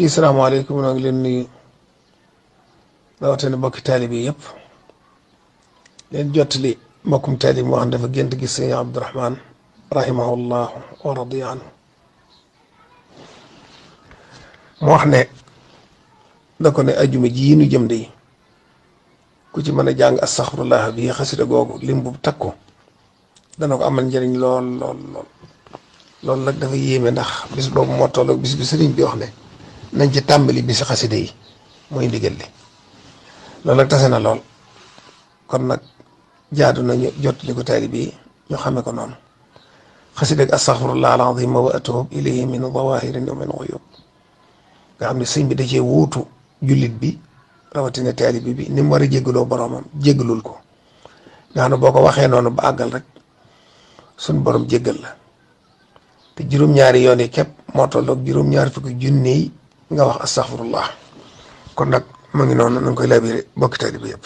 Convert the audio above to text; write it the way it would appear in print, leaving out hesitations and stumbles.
yi salaamaaleykum noo ngi leen nuyu rawatina mbokki taalibe yi yëpp leen jottali mbokkum taalibe moo xam dafa gént gis sëñ Abdourahman rahimahullahu wa radiya anhu mu wax ne da ko ne ajuma ji nu jëm de ku ci mën a jàng astaxfirullah bi xasida googu lim bu takku dana ko amal njëriñ lool lool lool loolu nag dafa yéeme ndax bis boobu moo tolloog bis bi sëriñ bi wax ne nañ ci tàmbali bisi xasida yi mooy ndigal li loolu nag tase na lool kon nag jaadu nañu jottali ko taalibe yi ñu xame ko noonu xasida ak astaxfirullah al-azim wa atuub ilayhi min dawahirin wa min uyub nga xam ne sëñ bi da cee wuutu jullit bi rawatina taalibe bi ni mu war a jéggaloo boroomam jéggalul ko nga xam ne boo ko waxee noonu ba àggal rek suñ borom jéggal la te juróom-ñaari yoon yi képp moo tolloog juróom-ñaari fukki junni yi nga wax astaxfirullah kon nag mu ngi noonu nañ koy labiré bokki taalibe bi yëpp